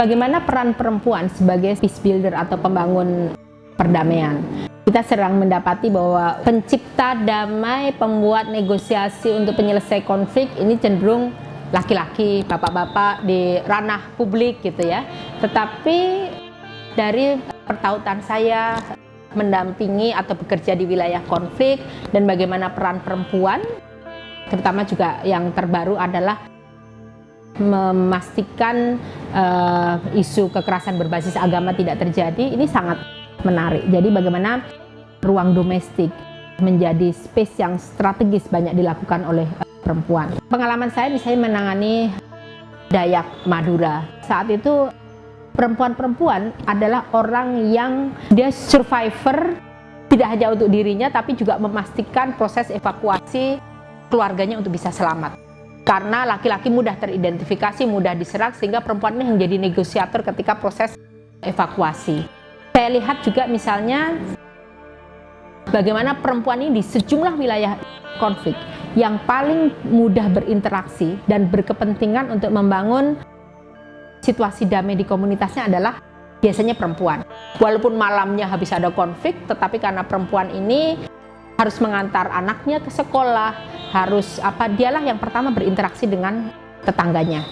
Bagaimana peran perempuan sebagai peace builder atau pembangun perdamaian? Kita sering mendapati bahwa pencipta damai, pembuat negosiasi untuk penyelesai konflik ini cenderung laki-laki, bapak-bapak di ranah publik gitu ya. Tetapi dari pertautan saya mendampingi atau bekerja di wilayah konflik dan bagaimana peran perempuan, terutama juga yang terbaru adalah memastikan isu kekerasan berbasis agama tidak terjadi, ini sangat menarik. Jadi bagaimana ruang domestik menjadi space yang strategis banyak dilakukan oleh perempuan. Pengalaman saya misalnya menangani Dayak Madura. Saat itu perempuan-perempuan adalah orang yang dia survivor tidak hanya untuk dirinya tapi juga memastikan proses evakuasi keluarganya untuk bisa selamat. Karena laki-laki mudah teridentifikasi, mudah diserang, sehingga perempuan ini menjadi negosiator ketika proses evakuasi. Saya lihat juga misalnya bagaimana perempuan ini di sejumlah wilayah konflik yang paling mudah berinteraksi dan berkepentingan untuk membangun situasi damai di komunitasnya adalah biasanya perempuan. Walaupun malamnya habis ada konflik, tetapi karena perempuan ini harus mengantar anaknya ke sekolah, dialah yang pertama berinteraksi dengan tetangganya.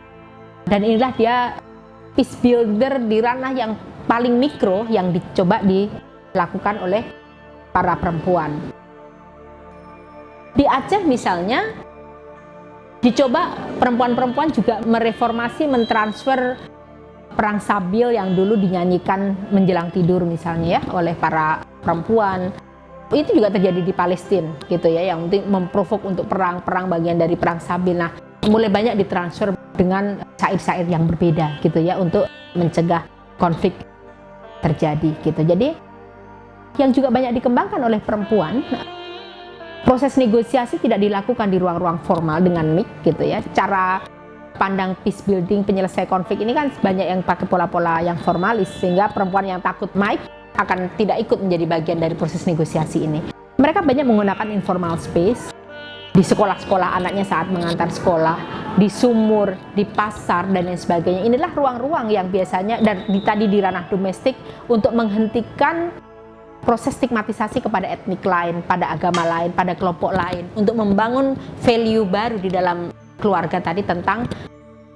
Dan inilah dia peace builder di ranah yang paling mikro yang dicoba dilakukan oleh para perempuan. Di Aceh misalnya, dicoba perempuan-perempuan juga mereformasi, mentransfer perang sabil yang dulu dinyanyikan menjelang tidur misalnya ya oleh para perempuan. Itu juga terjadi di Palestina gitu ya, yang memprovok untuk perang bagian dari perang sabil. Nah, mulai banyak ditransfer dengan syair-syair yang berbeda gitu ya untuk mencegah konflik terjadi gitu. Jadi yang juga banyak dikembangkan oleh perempuan, proses negosiasi tidak dilakukan di ruang-ruang formal dengan mic gitu ya. Cara pandang peace building, penyelesaian konflik ini kan banyak yang pakai pola-pola yang formalis, sehingga perempuan yang takut mic akan tidak ikut menjadi bagian dari proses negosiasi ini. Mereka banyak menggunakan informal space di sekolah-sekolah anaknya saat mengantar sekolah, di sumur, di pasar dan lain sebagainya. Inilah ruang-ruang yang biasanya dan tadi di ranah domestik untuk menghentikan proses stigmatisasi kepada etnik lain, pada agama lain, pada kelompok lain, untuk membangun value baru di dalam keluarga tadi tentang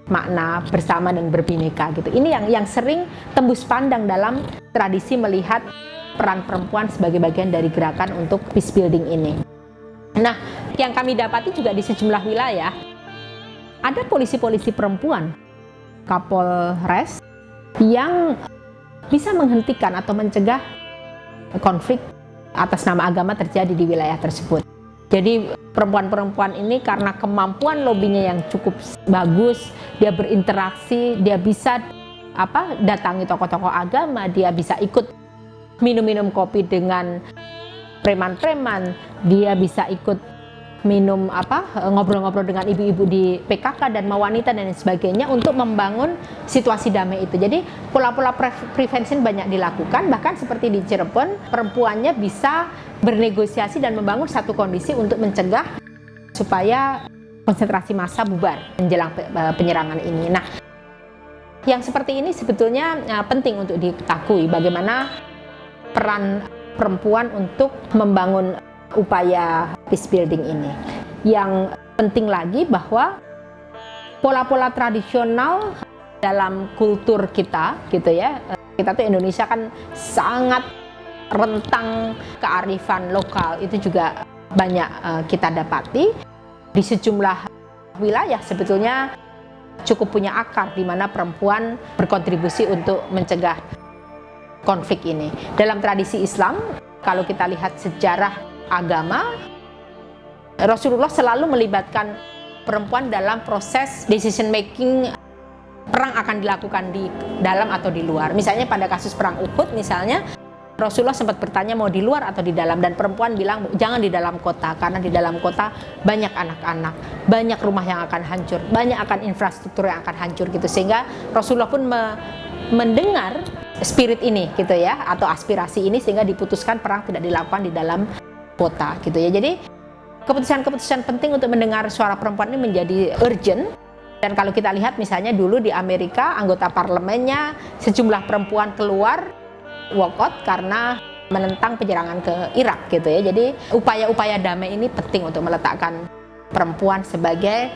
makna bersama dan berbineka gitu. Ini yang sering tembus pandang dalam tradisi melihat peran perempuan sebagai bagian dari gerakan untuk peace building ini. Nah, yang kami dapati juga di sejumlah wilayah ada polisi-polisi perempuan, Kapolres, yang bisa menghentikan atau mencegah konflik atas nama agama terjadi di wilayah tersebut. Jadi perempuan-perempuan ini karena kemampuan lobbynya yang cukup bagus, dia berinteraksi, dia bisa datangi tokoh-tokoh agama, dia bisa ikut minum-minum kopi dengan preman-preman, dia bisa ikut minum ngobrol-ngobrol dengan ibu-ibu di PKK dan wanita dan sebagainya untuk membangun situasi damai itu. Jadi pola-pola prevention banyak dilakukan, bahkan seperti di Cirebon perempuannya bisa bernegosiasi dan membangun satu kondisi untuk mencegah supaya konsentrasi massa bubar menjelang penyerangan ini. Nah, yang seperti ini sebetulnya penting untuk diketahui bagaimana peran perempuan untuk membangun upaya peace building ini. Yang penting lagi bahwa pola-pola tradisional dalam kultur kita gitu ya, kita tuh Indonesia kan sangat rentang kearifan lokal, itu juga banyak kita dapati di sejumlah wilayah sebetulnya cukup punya akar di mana perempuan berkontribusi untuk mencegah konflik ini. Dalam tradisi Islam, kalau kita lihat sejarah agama, Rasulullah selalu melibatkan perempuan dalam proses decision making. Perang akan dilakukan di dalam atau di luar. Misalnya pada kasus perang Uhud misalnya, Rasulullah sempat bertanya mau di luar atau di dalam, dan perempuan bilang jangan di dalam kota, karena di dalam kota banyak anak-anak, banyak rumah yang akan hancur, banyak akan infrastruktur yang akan hancur gitu. Sehingga Rasulullah pun mendengar spirit ini gitu ya, atau aspirasi ini, sehingga diputuskan perang tidak dilakukan di dalam kota gitu ya. Jadi keputusan-keputusan penting untuk mendengar suara perempuan ini menjadi urgent Dan kalau kita lihat misalnya dulu di Amerika, anggota parlemennya sejumlah perempuan keluar walkout karena menentang penyerangan ke Irak gitu ya. Jadi upaya-upaya damai ini penting untuk meletakkan perempuan sebagai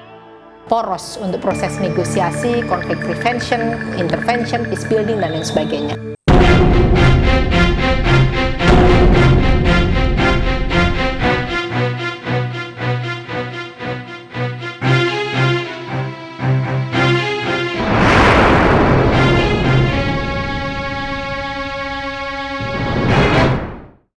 poros untuk proses negosiasi, conflict prevention, intervention, peace building, dan lain sebagainya.